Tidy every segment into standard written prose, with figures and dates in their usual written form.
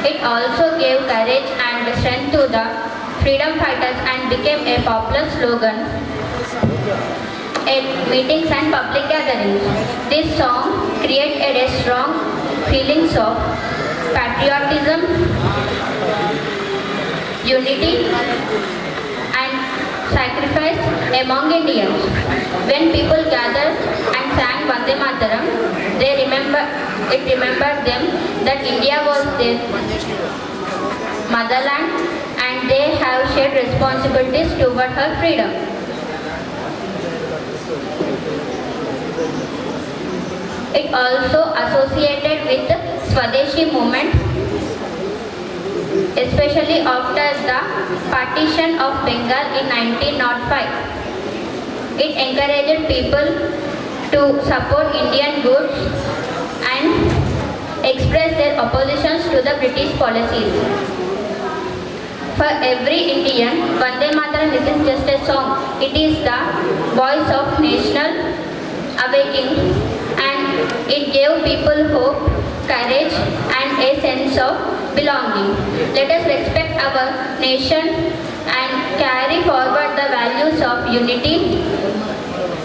It also gave courage and strength to the freedom fighters and became a popular slogan at meetings and public gatherings. This song created a strong feelings of patriotism, unity, and sacrifice among Indians. When people gathered and sang Vande Mataram, it remembered them that India was their motherland and they have shared responsibilities toward her freedom. It also associated with the Swadeshi movement, especially after the partition of Bengal in 1905. It encouraged people to support Indian goods and express their oppositions to the British policies. For every Indian, Vande Mataram isn't just a song, it is the voice of national awakening, and it gave people hope, courage and a sense of belonging. Let us respect our nation and carry forward the values of unity,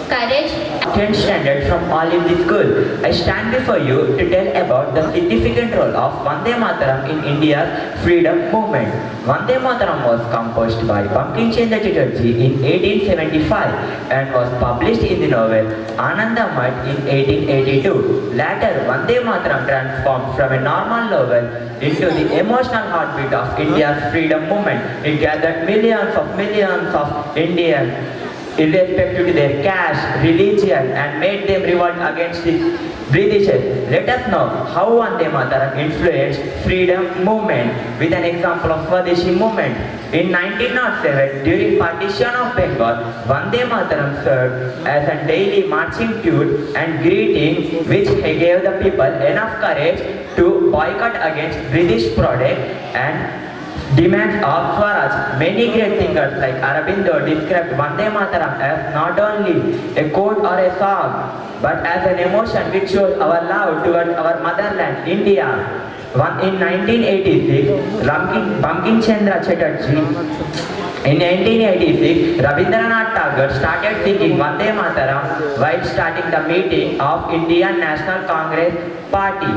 courage. 10th standard from Olive School. I stand before you to tell about the significant role of Vande Mataram in India's freedom movement. Vande Mataram was composed by Bankim Chandra Chatterjee in 1875 and was published in the novel Anandamath in 1882. Later, Vande Mataram transformed from a normal novel into the emotional heartbeat of India's freedom movement. It gathered millions of Indians irrespective to their caste, religion, and made them revolt against the Britishers. Let us know how Vande Mataram influenced freedom movement with an example of Swadeshi movement. In 1907, during partition of Bengal, Vande Mataram served as a daily marching tune and greeting which gave the people enough courage to boycott against British product and demands of Swaraj. Many great thinkers like Aurobindo described Vande Mataram as not only a quote or a song, but as an emotion which shows our love towards our motherland, India. In 1986, Bankim Chandra Chatterjee, in 1986, Rabindranath Tagore started singing Vande Mataram while starting the meeting of Indian National Congress Party.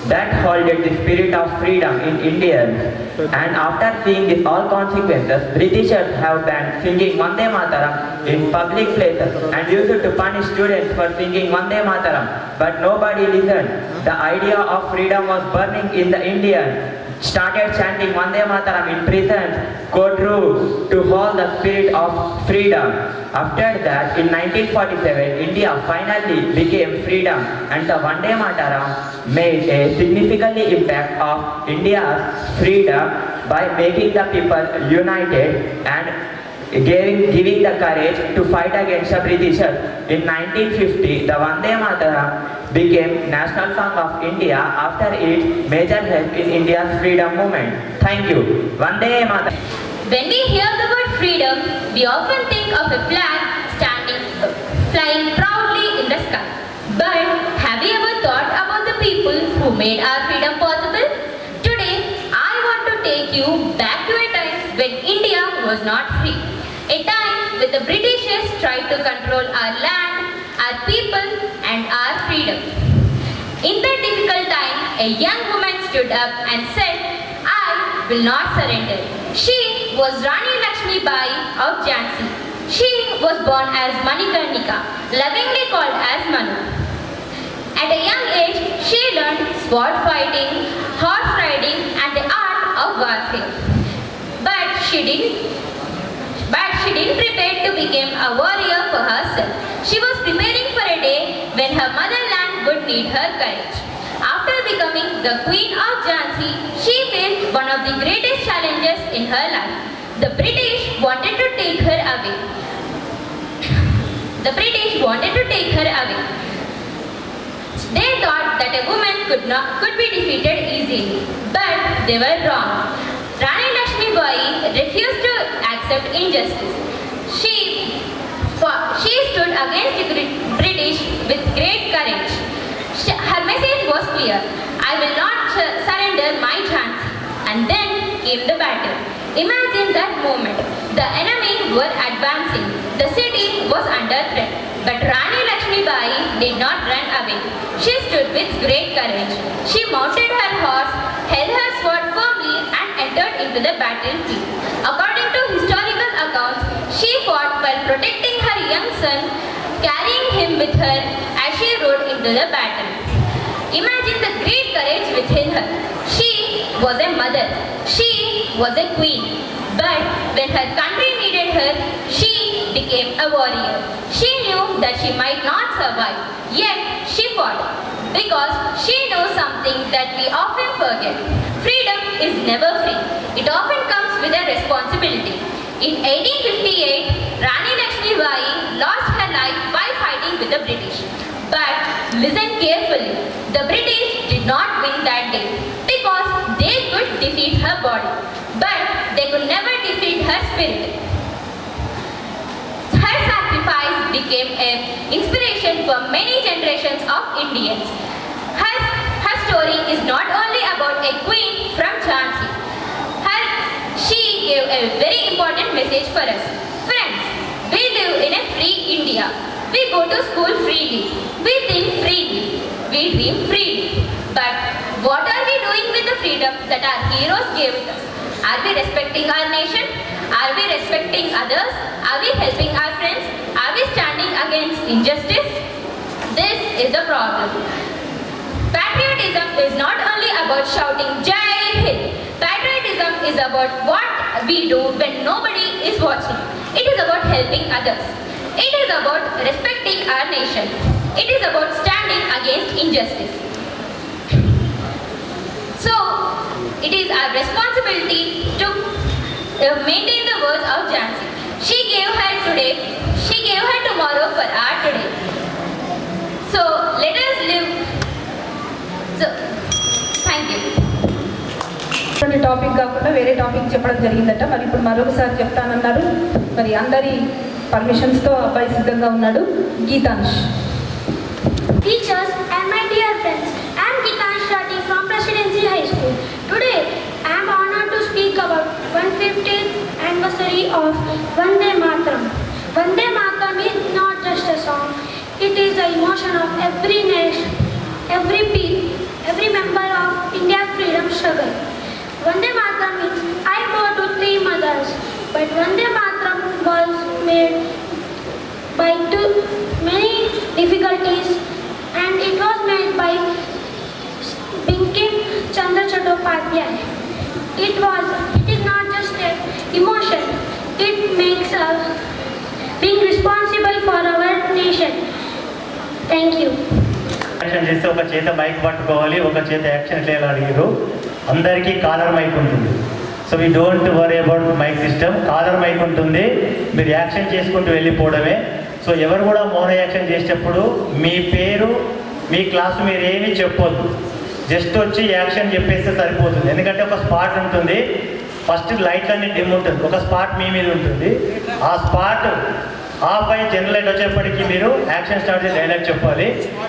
That heralded the spirit of freedom in Indians. And after seeing these all consequences, Britishers have banned singing Vande Mataram in public places and used to punish students for singing Vande Mataram. But nobody listened. The idea of freedom was burning in the Indians. Started chanting Vande Mataram in prisons, courtrooms to hold the spirit of freedom. After that, in 1947, India finally became freedom and the Vande Mataram made a significant impact of India's freedom by making the people united and giving the courage to fight against the Britishers. In 1950, the Vande Mataram became national song of India after its major help in India's freedom movement. Thank you. Vande Mataram. When we hear the word freedom, we often think of a flag flying proudly in the sky. But have you ever thought about the people who made our freedom possible? Today, I want to take you back to a time when India was not free. A time when the Britishers tried to control our land, our people and our freedom. In that difficult time, a young woman stood up and said, I will not surrender. She was Rani Lakshmi Bai of Jhansi. She was born as Manikarnika, lovingly called as Manu. At a young age, she learned sword fighting, horse riding and the art of warfare. But she didn't prepare to become a warrior for herself. She was preparing for a day when her motherland would need her courage. After becoming the Queen of Jhansi, she faced one of the greatest challenges in her life. The British wanted to take her away. They thought that a woman could be defeated easily, but they were wrong. Rani Lakshmi Bai refused to accept injustice. She stood against the British with great courage. Her message was clear: I will not surrender my Jhansi. Imagine that moment. The enemy were advancing. The city was under threat. But Rani Lakshmibai did not run away. She stood with great courage. She mounted her horse, held her sword firmly and entered into the battlefield. According to historical accounts, she fought while protecting her young son, carrying him with her as she rode into the battle. Imagine the great courage within her. She was a mother. She was a queen. But when her country needed her, she became a warrior. She knew that she might not survive. Yet she fought. Because she knows something that we often forget. Freedom is never free. It often comes with a responsibility. In 1858, Rani Lakshmibai lost her life while fighting with the British. But listen carefully. The British did not win that day because they could defeat her body, but they could never defeat her spirit. Her sacrifice became an inspiration for many generations of Indians. Her story is not only about a queen from Jhansi. She gave a very important message for us. Friends, we live in a free India. We go to school freely. We think freely. We dream freely. But what are we doing with the freedom that our heroes gave us? Are we respecting our nation? Are we respecting others? Are we helping our friends? Are we standing against injustice? This is the problem. Patriotism is not only about shouting Jai Hind. Patriotism is about what we do when nobody is watching. It is about helping others. It is about respecting our nation. It is about standing against injustice. So, it is our responsibility to maintain the words of Jhansi. She gave her today, she gave her tomorrow for our today. So, let us live. So, thank you. Topic కాకుండా వేరే topic చెప్పడం జరిగిందట. మరి ఇప్పుడు మరొకసారి చెప్తానన్నారు. మరి అందరి పర్మిషన్స్తో అబ్బాయి సిద్ధంగా ఉన్నాడు. Geetansh. Teachers and my dear friends, I am Gitanshu Rathi from Presidency High School. Today, I am honored to speak about 150th anniversary of Vande Mataram. Vande Mataram is not just a song; it is the emotion of every nation, every member of India's freedom struggle. Vande Mataram means I bore to three mothers, but Vande Mataram was made by too many difficulties, and it was made by Bankim Chandra Chattopadhyay. It is not just an emotion; it makes us being responsible for our nation. Thank you. Action చేస్తే ఒక చేత mic పట్టుకోవాలి, ఒక చేత action చేయాలి అడిగారు. అందరికీ collar mic ఉంటుంది. So we don't worry about mic system. Collar mic ఉంటుంది, మీరు యాక్షన్ చేసుకుంటూ వెళ్ళిపోవడమే. సో ఎవరు కూడా మౌన యాక్షన్ చేసేటప్పుడు మీ పేరు, మీ క్లాసు మీరు ఏమీ చెప్పొద్దు. జస్ట్ వచ్చి యాక్షన్ చెప్పేస్తే సరిపోతుంది. ఎందుకంటే ఒక స్పాట్ ఉంటుంది, ఫస్ట్ లైట్లన్నీ డిమ్ ఉంటుంది, ఒక స్పాట్ మీ మీద ఉంటుంది. ఆ స్పాట్ ఆఫ్ అయి జనరల్ లైట్ వచ్చేప్పటికీ మీరు యాక్షన్ స్టార్ట్ చేసి డైలాగ్ చెప్పాలి.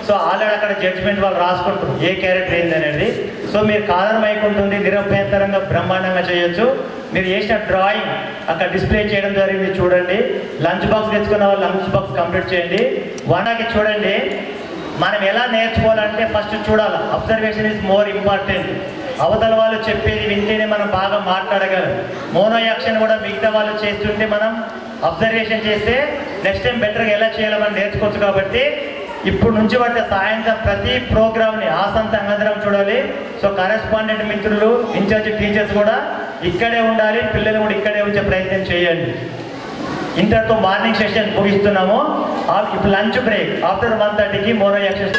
సో ఆల్రెడీ అక్కడ జడ్జిమెంట్ వాళ్ళు రాసుకుంటారు ఏ క్యారెక్టర్ ఏంది అనేది. సో మీరు కాలర్ మైక్ ఉంటుంది, నిరభ్యంతరంగా బ్రహ్మాండంగా చేయొచ్చు. మీరు చేసిన డ్రాయింగ్ అక్కడ డిస్ప్లే చేయడం జరిగింది, చూడండి. లంచ్ బాక్స్ తెచ్చుకున్న వాళ్ళు లంచ్ బాక్స్ కంప్లీట్ చేయండి. వనాకి చూడండి, మనం ఎలా నేర్చుకోవాలంటే ఫస్ట్ చూడాలి. Observation is more important. అవతల వాళ్ళు చెప్పేది వింటేనే మనం బాగా మాట్లాడగలం. మోనో యాక్షన్ కూడా మిగతా వాళ్ళు చేస్తుంటే మనం అబ్జర్వేషన్ చేస్తే నెక్స్ట్ టైం బెటర్గా ఎలా చేయాలో మనం నేర్చుకోవచ్చు. కాబట్టి ఇప్పుడు నుంచి బట్టి సాయంత్రం ప్రతి ప్రోగ్రామ్ని ఆసంతంగా అందరం చూడాలి. సో కరెస్పాండెంట్ మిత్రులు, ఇన్ఛార్జ్ టీచర్స్ కూడా ఇక్కడే ఉండాలి, పిల్లలు కూడా ఇక్కడే ఉంచే ప్రయత్నం చేయండి. ఇంతటితో మార్నింగ్ సెషన్ ముగిస్తున్నాము. ఇప్పుడు లంచ్ బ్రేక్ ఆఫ్టర్ 1:30కి మోనో యాక్షన్.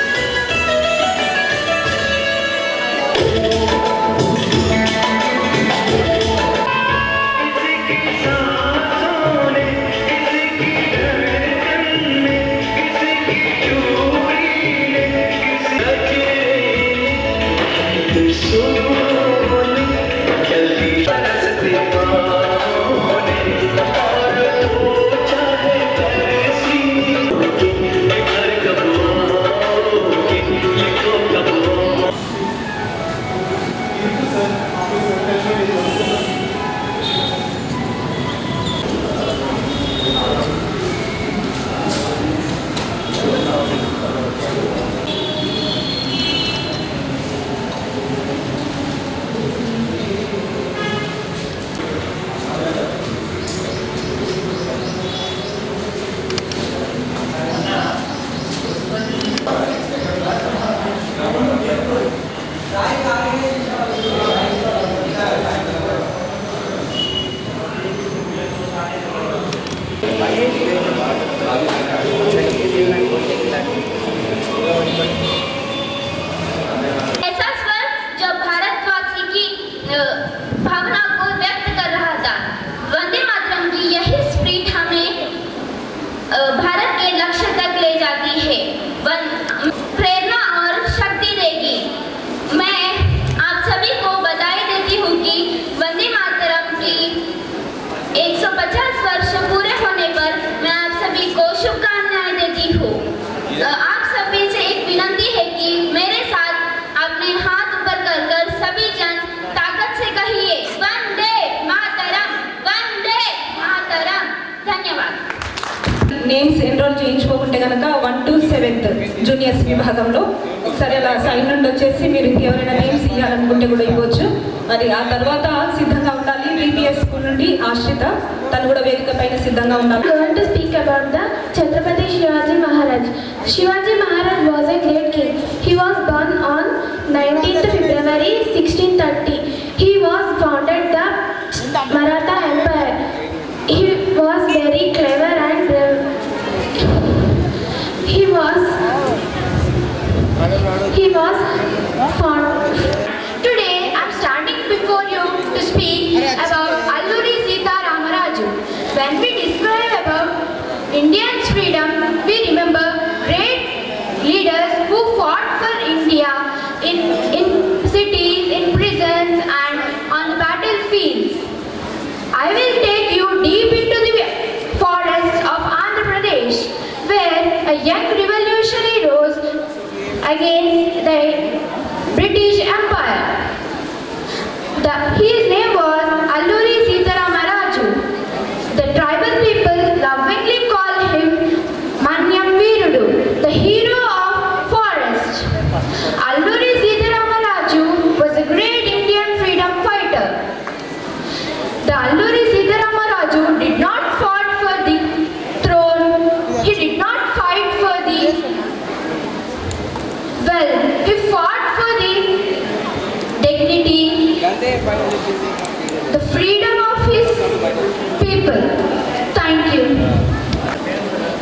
నేమ్స్ ఎన్రోల్ చేయించుకోకుంటే కనుక 1 to 7th జూనియర్స్ విభాగంలో ఒకసారి అలా సైడ్ నుండి వచ్చేసి మీరు ఎవరైనా నేమ్స్ ఇవ్వాలనుకుంటే కూడా ఇవ్వచ్చు. మరి ఆ తర్వాత సిద్ధంగా ఉండాలి. VPS స్కూల్ నుండి ఆశ్రిత, తను కూడా వేదిక పైన సిద్ధంగా ఉండాలి. I want to speak about the Chhatrapati Shivaji Maharaj. Shivaji Maharaj was a great king. He was born on 19th February 1630. He was founded the Maratha Empire. He was very clever and brave. He was fond. Today, I'm standing before you to speak about Alluri Sita Ramaraju. When we describe about Indians' freedom, we remember great leaders who fought for India in cities, in prisons, and on battlefields. I will take you deep into the forests of Andhra Pradesh, where a young revolutionary rose against the British Empire. His name was Alluri Sitarama Raju. The tribal people lovingly call him Manyam Veerudu, the hero of forest. Alluri Sitarama Raju was a great Indian freedom fighter. The Alluri Sitarama Raju did not fight for the throne. He did not fight for the wealth. He fought for the dignity, the freedom of his people. Thank you.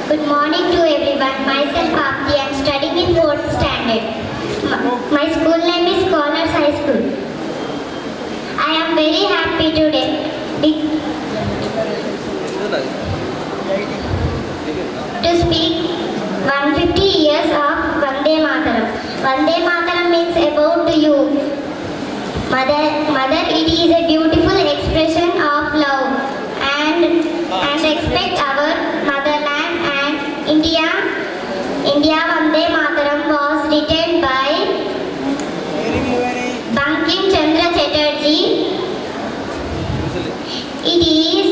Good morning to everyone. Myself Aarti. I am studying in 4th standard. My school name is Scholars High School. I am very happy today to speak 150 years of Vande Mataram. Vande Mataram means about you. Mother, it is a beautiful expression of love and respect our motherland and India. Vande Mataram was written by Bankim Chandra Chatterjee. It is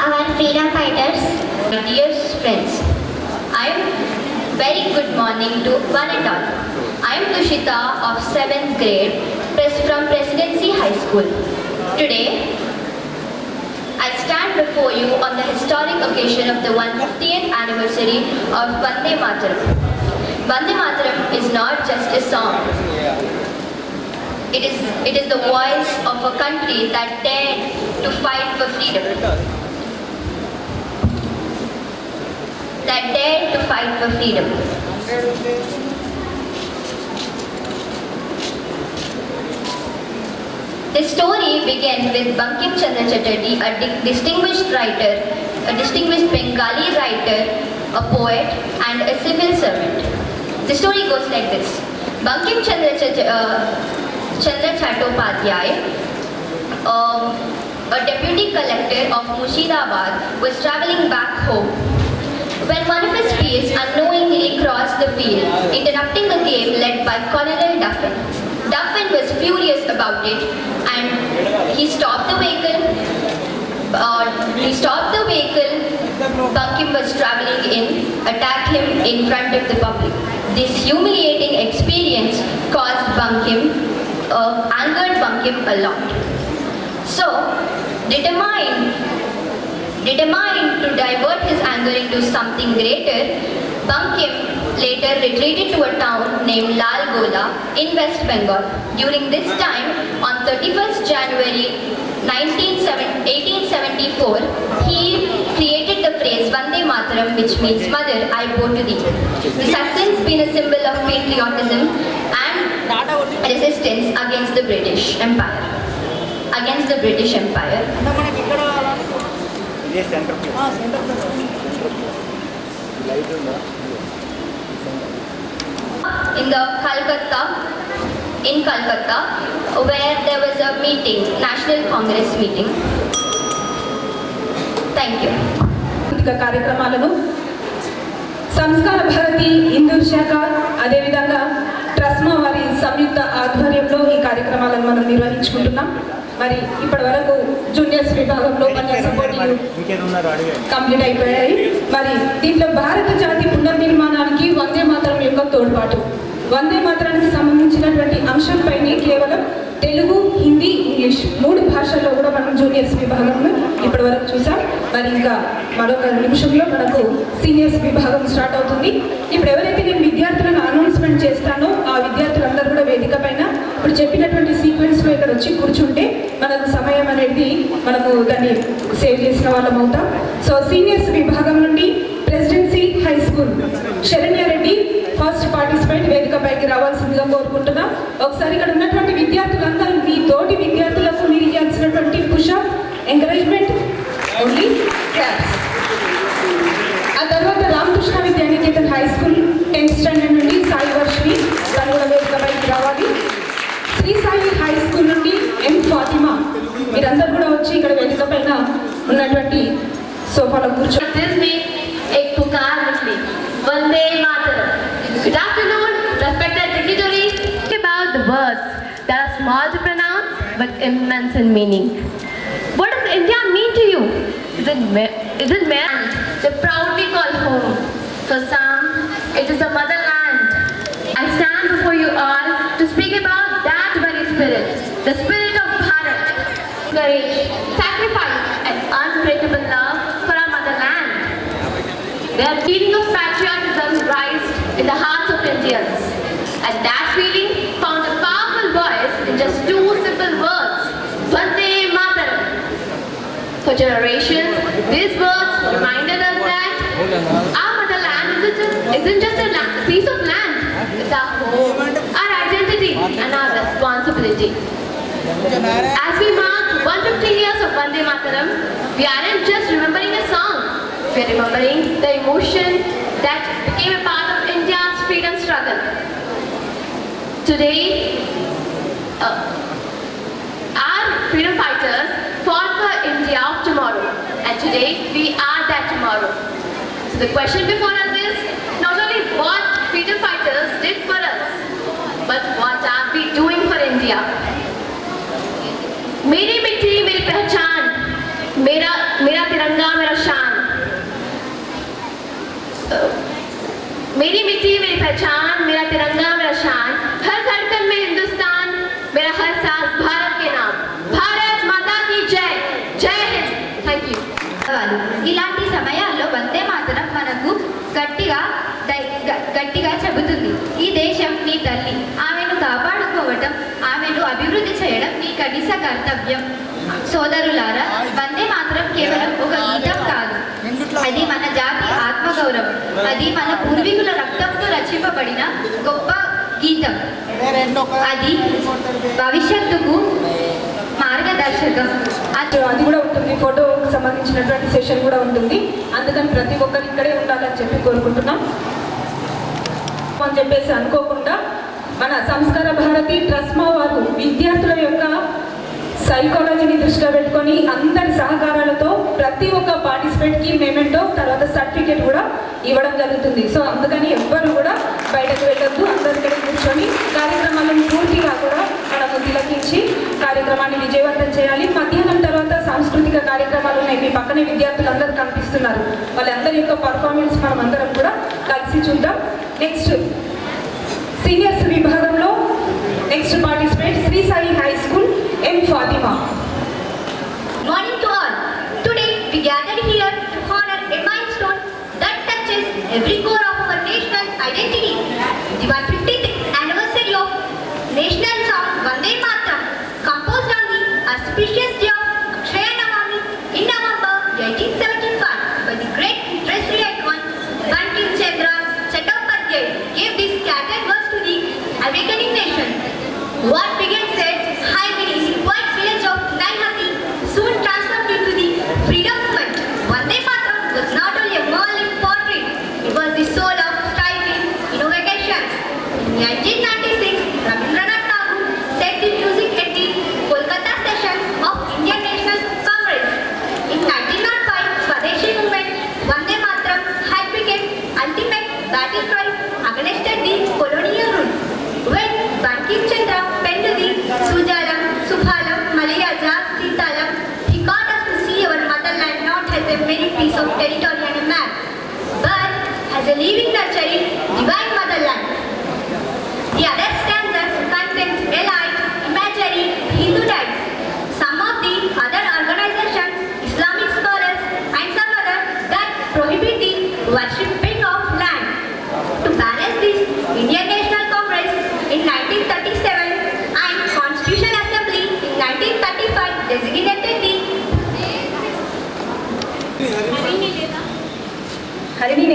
our freedom fighters. Dear friends, I am very good morning to one and all. I am Dushita of 7th grade from Presidency High School. Today, I stand before you on the historic occasion of the 150th anniversary of Vande Mataram. Vande Mataram is not just a song. It is the voice of a country that dared to fight for freedom. The story began with Bankim Chandra Chatterjee, a distinguished writer, a distinguished Bengali writer, a poet, and a civil servant. The story goes like this. Bankim Chandra Chattopadhyay, a deputy collector of Murshidabad, was travelling back home when one of his peers unknowingly crossed the field, interrupting a game led by Colonel Duffin. Duffin was furious about it and he stopped the vehicle Bankim was travelling in, attacked him in front of the public. This humiliating experience angered Bankim a lot. So, determined to divert his anger into something greater, Bankim later retreated to a town named Lal Gola in West Bengal. During this time, on 31st January 1874, he created the phrase Vande Mataram, which means Mother, I bow to thee. This has since been a symbol of patriotism and resistance against the British Empire. In Calcutta, where there was a meeting, National Congress meeting. Thank you. కార్యక్రమాలను సంస్కార భారతి హిందూ శాఖ అదేవిధంగా ట్రస్మా వారి సంయుక్త ఆధ్వర్యంలో ఈ కార్యక్రమాలను మనం నిర్వహించుకుంటున్నాం. మరి ఇప్పటి వరకు జూనియర్స్ విభాగంలో ఉపన్యాసం పోటీలు కంప్లీట్ అయిపోయాయి. మరి దీంట్లో భారత జాతి పునర్నిర్మాణానికి వందే మాతరం యొక్క తోడ్పాటు, వందే మాతరానికి సంబంధించినటువంటి అంశంపైనే కేవలం తెలుగు, హిందీ, ఇంగ్లీష్ 3 భాషల్లో కూడా మనం జూనియర్స్ విభాగంలో ఇప్పటి వరకు చూసాం. మరి ఇంకా మరొక నిమిషంలో మనకు సీనియర్స్ విభాగం స్టార్ట్ అవుతుంది. ఇప్పుడు ఎవరైతే నేను విద్యార్థులను అనౌన్స్మెంట్ చేస్తానో ఆ విద్యార్థులందరూ కూడా వేదిక పైన ఇప్పుడు చెప్పినటువంటి సీక్వెన్స్లో ఇక్కడ వచ్చి కూర్చుంటే మనకు సమయం అనేది మనము దాన్ని సేవ్ చేసిన వాళ్ళం అవుతాం. సో సీనియర్స్ విభాగం నుండి presidency high school Saranya Reddy first participant వేదికపైకి రావాల్సిందిగా కోరుకుంటున్నాం. ఒకసారి ఇక్కడ ఉన్నటువంటి విద్యార్థులందరూ మీ తోటి విద్యార్థులకు మీరు ఇవ్వాల్సినటువంటి పుషప్, ఎంకరేజ్మెంట్, ఓన్లీ క్లాప్స్. ఆ తర్వాత Ramakrishna Vidyaniketan high school 10th standard నుండి సాయి వర్షిని తను కూడా వేదికపైకి రావాలి. శ్రీ సాయి హై స్కూల్ నుండి ఎం ఫాతిమా మీరందరూ కూడా వచ్చి ఇక్కడ వేదిక పైన ఉన్నటువంటి సోఫాలో కూర్చొని एक पुकार निकली, Vande Mataram. Good afternoon, respected dignitaries. About the words that are small to pronounce but immense in meaning. What does India mean to you? Is it land they proudly call home? For some, it is the motherland. I stand before you all to speak about that very spirit, the spirit of Bharat. Courage, sacrifice, and unbreakable love for our motherland. The feeling of patriotism rise in the hearts of Indians, and that feeling found a powerful voice in just 2 simple words: Vande Mataram. For generations, these words reminded us that our motherland isn't just a piece of land; it's our home, our identity, and our responsibility. As we mark 150 years of Vande Mataram, we aren't just remembering a song. We are remembering the emotion that became a part of India's freedom struggle. Today, our freedom fighters fought for India of tomorrow, and today we are that tomorrow. So the question before us is not only what freedom fighters did for us, but what are we doing for India? मेरी मिट्टी मेरी पहचान, मेरा तिरंगा मेरा शान. मेरी मिट्टी मेरी पहचान, मेरा तिरंगा मेरा शान, हर धड़कन में हिंदुस्तान, मेरा हर सांस भारत के नाम. भारत माता की जय. जय हिंद. Thank you. ఇలాంటి సమయాల్లో వందే మాతరం మనకు గట్టిగా చెబుతుంది, ఈ దేశం నీ తల్లి, ఆమెను కాపాడుకోవటం, ఆమెను అభివృద్ధి చేయడం నీ కనీస కర్తవ్యం. సోదరులారా, వందే మాతరం కేవలం ఒక గీతం కాదు, అది మన జాతి ఆత్మగౌరవం, అది మన పూర్వీకుల రక్తంతో రచింపబడిన గొప్ప గీతం, అది భవిష్యత్తుకు మార్గదర్శకం. అది కూడా ఉంటుంది, ఫోటోకి సంబంధించినటువంటి సెషన్ కూడా ఉంటుంది. అందుకని ప్రతి ఒక్కరు ఇక్కడే ఉండాలని చెప్పి కోరుకుంటున్నాం అని చెప్పేసి అనుకోకుండా మన సంస్కార భారతి ట్రస్మా వారు విద్యార్థుల యొక్క సైకాలజీని దృష్టిలో పెట్టుకొని అందరి సహకారాలతో ప్రతి ఒక్క పార్టిసిపేట్కి మేమెంటో తర్వాత సర్టిఫికేట్ కూడా ఇవ్వడం జరుగుతుంది. సో అందుకని ఎవ్వరు కూడా బయటకు వెళ్ళొద్దు, అందరి ఇక్కడ కూర్చొని కార్యక్రమాలను పూర్తిగా కూడా మనము తిలకించి కార్యక్రమాన్ని విజయవంతం చేయాలి. మధ్యాహ్నం తర్వాత సాంస్కృతిక కార్యక్రమాలు ఉన్నాయి, మీ పక్కనే విద్యార్థులందరూ కనిపిస్తున్నారు, వాళ్ళందరి యొక్క పర్ఫార్మెన్స్ మనం అందరం కూడా కలిసి చూద్దాం. నెక్స్ట్ సీనియర్స్ విభాగంలో next participate Shri Sai high school M Fatima. Morning to all. Today we gathered here to honor a milestone that touches every core of our national identity. The 150th anniversary of national song Vande Mataram, composed on the auspicious day of Akshaya Navami in November 1875 by the great literary icon Bankim Chandra Chattopadhyay, gave these scattered words to the awakening nation. What began said, high village, quiet village of Naihati, soon transformed into the freedom movement. Vande Mataram was not only a moral portrait, it was the soul of striving innovations. In 1996, Rabindranath Tagore set the music at the Kolkata session of Indian National Congress. In 1905, Swadeshi movement, Vande Mataram had become ultimate battle cry against the colonial rule. When Bankim Chandra penned the Sujalam, Subhalam, Malayaja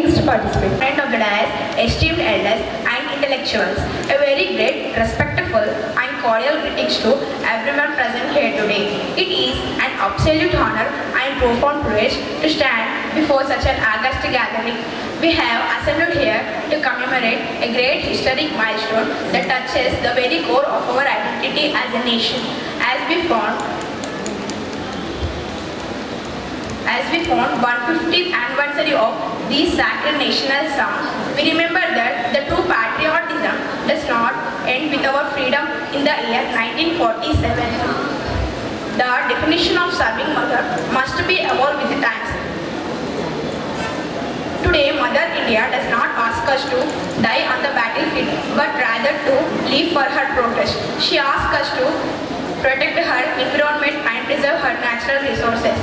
next participant. Friend of the dais, esteemed elders and intellectuals, a very great, respectful and cordial greetings to everyone present here today. It is an absolute honor and profound privilege to stand before such an august gathering. We have assembled here to commemorate a great historic milestone that touches the very core of our identity as a nation. As we found 150th anniversary of these sacred national songs, we remember that the true patriotism does not end with our freedom in the year 1947. The definition of serving mother must be evolved with the times. Today, Mother India does not ask us to die on the battlefield, but rather to live for her progress. She asks us to protect her environment and preserve her natural resources.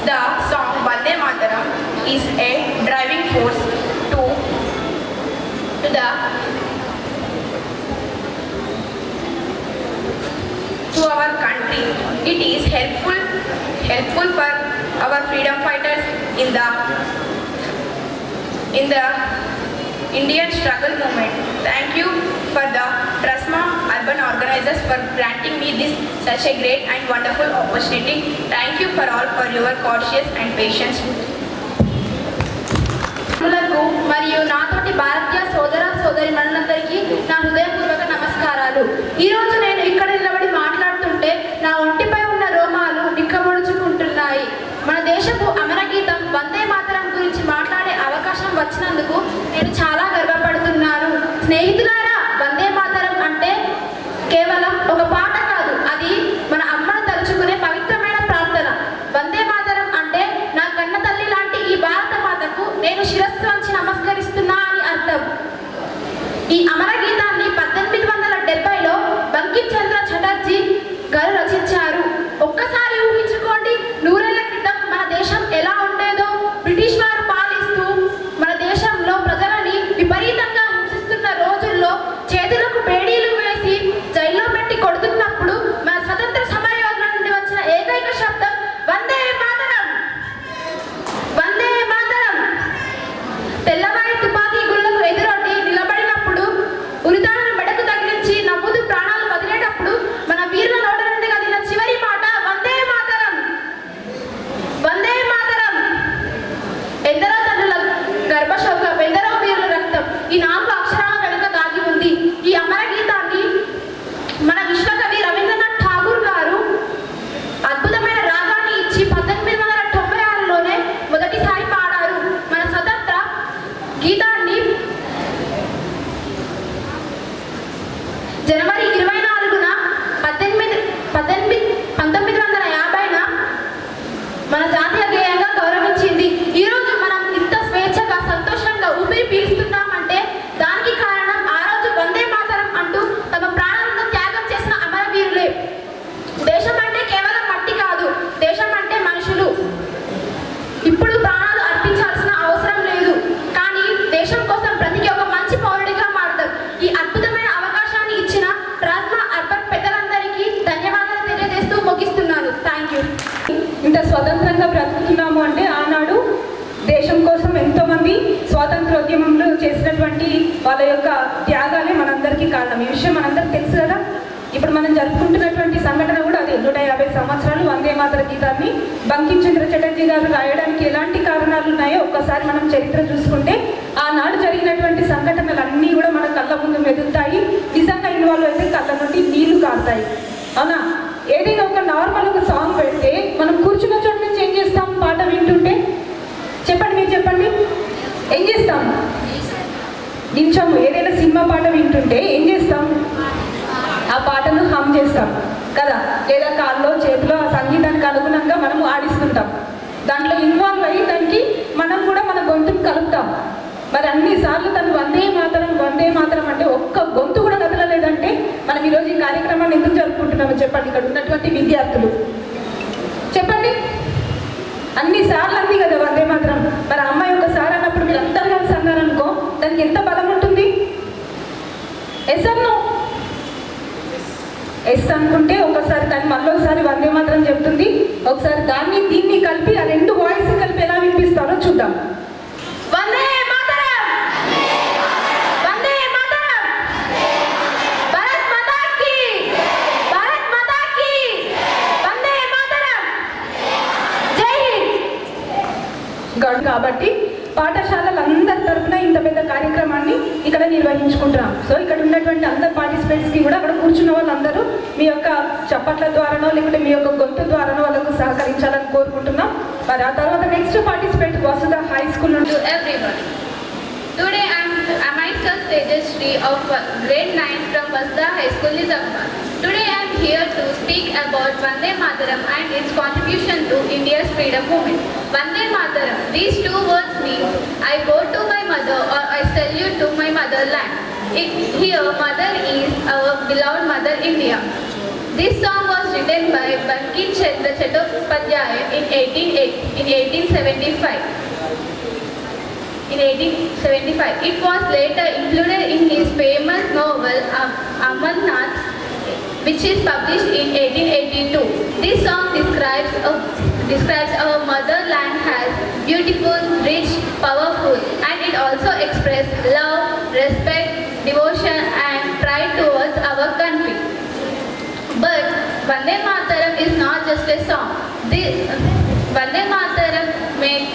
The song Vande Mataram is a driving force to our country. It is helpful for our freedom fighters in the Indian struggle movement. Thank you for the TRUSMA urban organizers for granting me this such a great and wonderful opportunity. Thank you for all for your courtesy and patience. మరియు నాతోటి భారతీయ సోదర సోదరీమణులందరికీ నా హృదయపూర్వక నమస్కారాలు. ఈరోజు నేను ఇక్కడ నిలబడి మాట్లాడుతుంటే నా ఒంటిపై ఉన్న రోమాలు నిక్కబొడుచుకుంటున్నాయి. మన దేశపు అమరగీతం వందే మాతరం గురించి మాట్లాడే అవకాశం వచ్చినందుకు నేను చాలా గర్వపడుతున్నాను. స్నేహితులారా, వందే మాతరం అంటే కేవలం ఒక పాట కాదు, అది మన అమ్మను తలుచుకునే పవిత్రమైన ప్రార్థన. వందే మాతరం అంటే నా కన్న తల్లి లాంటి ఈ భారత మాతకు నేను శిరస్సు వంచి నమస్కరిస్తున్నా అని అర్థం. ఈ అమర గీతాన్ని 1870లో బంకిం చంద్ర చటర్జీ గారు రచించారు. ఒక్కసారి ఊహించుకోండి, నూరేళ్ల క్రితం మన దేశం ఎలా ఉండేదో. బ్రిటిష్ వారు పాలిస్తూ మన దేశంలో ప్రజలని విపరీతంగా హింసిస్తున్న రోజుల్లో చేతులకు బేడీలు వేసి జైల్లో పెట్టి కొడుతున్నప్పుడు మన స్వతంత్ర సమరయోధుల నుండి వచ్చిన ఏకైక శబ్దం వందే మాతరం, వందే మాతరం. తెల్లవారి తుపాకీ గుళ్ళకు ఎదురొడ్డి నిలబడినప్పుడు, ఉరితాడును మెడకు తగిలించి నమ్ముతూ ప్రాణాలు వదిలేటప్పుడు మన వీరుల నోట నుండి కదిలిన చివరి మాట వందే మాతరం, వందే మాతరం. ఎందరో తల్లుల గర్భశోకం, ఎందరో వీరుల రక్తం ఈ 4 అక్షరాల వెనుక దాగి ఉంది. ఈ అమర గీతాన్ని మన విశ్వకవి రవీంద్రనాథ్ ఠాగూర్ గారు అద్భుతమైన రాగాన్ని ఇచ్చి 1896లోనే మొదటిసారి పాడారు. మన స్వతంత్ర గీతాన్ని జనవరి 24న 1950న మన జాతీయ గేయంగా గౌరవించింది. ఈరోజు మనం ఇంత స్వేచ్ఛగా సంతోషంగా ఊపిరి పీలుస్తున్నామంటే దానికి కారణం ఆ రోజు వందే మాతరం అంటూ తమ ప్రాణాలను త్యాగం చేసిన అమరవీరులే. దేశం అంటే కేవలం మట్టి కాదు, దేశం అంటే మనుషులు. ఇప్పుడు ప్రాణాలు అర్పించాల్సిన అవసరం లేదు, కానీ దేశం కోసం బ్రతికి ఒక మంచి పౌరుడిగా మారుతాం. ఈ అద్భుతమైన అవకాశాన్ని ఇచ్చిన ట్రాస్మా అర్బన్ పెద్దలందరికీ ధన్యవాదాలు తెలియజేస్తూ ముగిస్తున్నాను. Thank you. ఇంత స్వతంత్రంగా బ్రతుకుతున్నాము అంటే ఆనాడు దేశం కోసం ఎంతోమంది స్వాతంత్రోద్యమంలో చేసినటువంటి వాళ్ళ యొక్క త్యాగాలే మనందరికీ కారణం. ఈ విషయం మనందరికీ తెలుసు కదా. ఇప్పుడు మనం జరుపుకుంటున్నటువంటి సంఘటన కూడా అదే. 150 సంవత్సరాలు వందే మాతర గీతాన్ని బంకిం చంద్ర చటర్జీ గారు రాయడానికి ఎలాంటి కారణాలు ఉన్నాయో ఒక్కసారి మనం చరిత్ర చూసుకుంటే ఆనాడు జరిగినటువంటి సంఘటనలన్నీ కూడా మన కళ్ళ ముందు మెదులుతాయి. నిజంగా ఇన్వాల్వ్ అయితే కళ్ళ నుండి నీళ్లు కారుతాయి. అవునా? ఏదైనా ఒక నార్మల్ ఒక సాంగ్ పెడితే మనం కూర్చున్న చోట నుంచి ఏం చేస్తాం? పాట వింటుంటే చెప్పండి, మీరు చెప్పండి, ఏం చేస్తాం? నిల్చోము. ఏదైనా సినిమా పాట వింటుంటే ఏం చేస్తాం? ఆ పాటను హమ్ చేస్తాం కదా, లేదా కాల్లో చేతిలో ఆ సంగీతానికి అనుగుణంగా మనము ఆడిస్తుంటాం. దాంట్లో ఇన్వాల్వ్ అయ్యి దానికి మనం కూడా మన గొంతును కలుపుతాం. మరి అన్నిసార్లు తను వందే మాతరం వందే మాతరం అంటే ఒక్క గొంతు కూడా కదలలేదంటే మనం ఈరోజు ఈ కార్యక్రమాన్ని ఎందుకు జరుపుకుంటున్నామో చెప్పండి. ఇక్కడ ఉన్నటువంటి విద్యార్థులు చెప్పండి. అన్నిసార్లు అంది కదా వందే మాతరం. మరి అమ్మాయి ఒకసారి అన్నప్పుడు మీరు అందరూ కలిసి అన్నారనుకో, దానికి ఎంత బలం ఉంటుంది? ఎస్ అన్నో ఎస్ అనుకుంటే ఒకసారి దాన్ని మళ్ళీ ఒకసారి వందే మాతరం చెప్తుంది. ఒకసారి దాన్ని దీన్ని కలిపి ఆ 2 వాయిస్ కలిపి ఎలా వినిపిస్తారో చూద్దాం. వందే మాతరం. కాబట్టి పాఠశాలలందరి తరఫున ఇంత పెద్ద కార్యక్రమాన్ని ఇక్కడ నిర్వహించుకుంటున్నాం. సో ఇక్కడ ఉన్నటువంటి అందరు పార్టిసిపేట్స్కి కూడా అక్కడ కూర్చున్న వాళ్ళందరూ మీ యొక్క చప్పట్ల ద్వారానో లేకుంటే మీ యొక్క గొంతు ద్వారానో వాళ్ళకు సహకరించాలని కోరుకుంటున్నాం. మరి ఆ తర్వాత నెక్స్ట్ పార్టిసిపేట్ వసుధ హై స్కూల్ నుండి. To everyone. Today I am myself Tejasri of grade 9 from Vasudha High School, Nizamabad. Today I am here to speak about Vande Mataram and its contribution to India's freedom movement. Vande Mataram, these two words mean I bow to my mother or I salute to my motherland. Here mother is our beloved mother India. This song was written by Bankim Chandra Chattopadhyay in 1875. It was later included in his famous novel Amarnath, which is published in 1882. This song describes our motherland as beautiful, rich, powerful, and it also expresses love, respect, devotion, and pride towards our country. But Vande Mataram is not just a song. Vande Mataram makes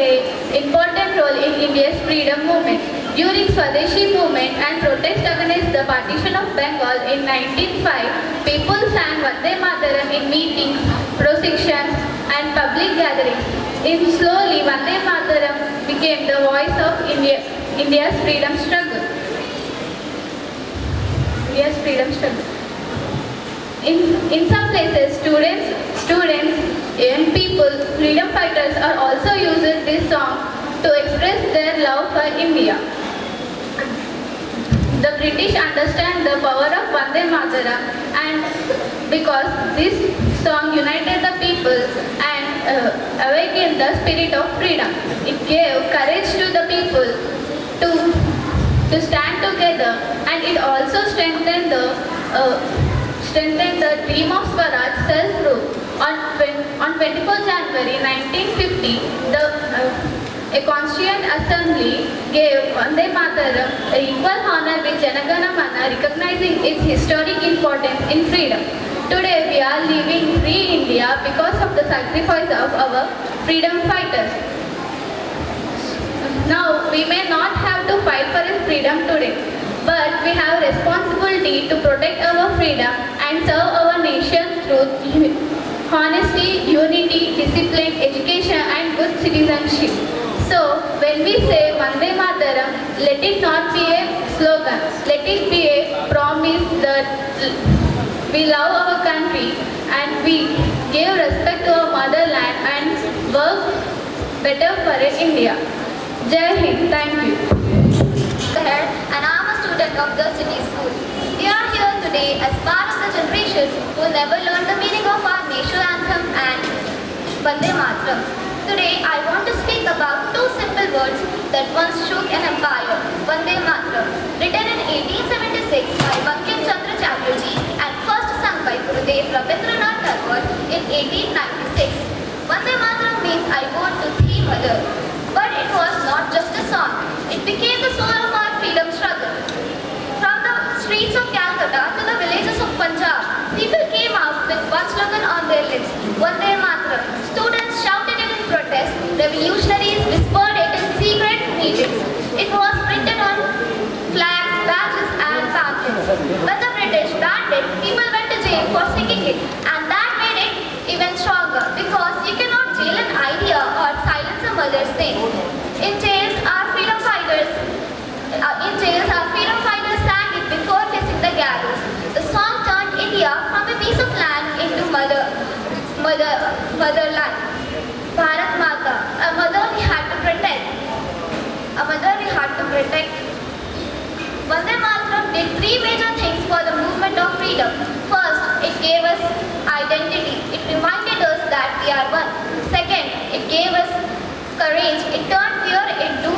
an important role in India's freedom movement. During Swadeshi movement and protest against the partition of Bengal in 1905, people sang Vande Mataram in meetings, processions, and public gatherings. Slowly, Vande Mataram became the voice of India's freedom struggle. In some places, students, young people, freedom fighters are also using this song to express their love for India. The British understand the power of Vande Mataram, and because this song united the people and awakened the spirit of freedom. It gave courage to the people to stand together, and it also strengthened the dream of Swaraj, self-rule. On 24 January 1950, a Constituent Assembly gave Vande Mataram equal honor with Jana Gana Mana, recognizing its historic importance in freedom. Today we are living free India because of the sacrifice of our freedom fighters. Now we may not have to fight for its freedom today, but we have responsibility to protect our freedom and serve our nation through honesty, unity, discipline, education, and good citizenship. So, when we say Vande Mataram, let it not be a slogan. Let it be a promise that we love our country and we give respect to our motherland and work better for India. Jai Hind. Thank you. And I'm a student of the city school. We are here today as part of the generation who never learned the meaning of our national anthem and Vande Mataram. Today I want to speak about two simple words that once shook an empire, Vande Mataram. Written in 1876 by Bankim Chandra Chatterjee and first sung by Gurudev Rabindranath Tagore in 1896. Vande Mataram means I want to thee mother. But it was not just a song. It became the soul of our freedom struggle. From the streets of Calcutta to the villages of Punjab, people came out with one slogan on their lips, Vande Mataram. Students shouted it in protest, revolutionaries whispered it in secret meetings. It was printed on flags, badges and pamphlets. When the British banned it, people went to jail for singing it, and that made it even stronger because you cannot jail an idea or silence a mother's name. In jails, our freedom fighters sang it before facing the gallows. The song turned India from a piece of land into motherland. Bharat Mata, a mother we had to protect. Vande Mataram did three major things for the movement of freedom. First, it gave us identity. It reminded us that we are one. Second, it gave us courage. It turned fear into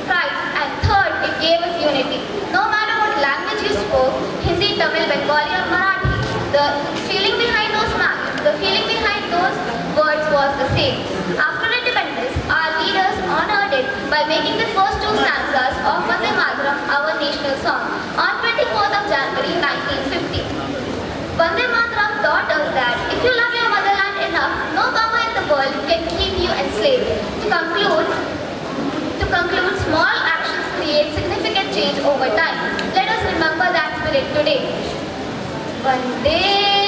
pride. And third, it gave us unity. No matter what language you spoke, Hindi, Tamil, Bengali or Marathi, the feeling behind those words was the same. After independence, our leaders honored it by making the first two stanzas of Vande Mataram our national song on 24th of January 1950. Vande Mataram taught us that if you love your motherland enough, no power in the world can keep you and slave. To conclude, small actions create significant change over time. Let us remember that spirit today. Vande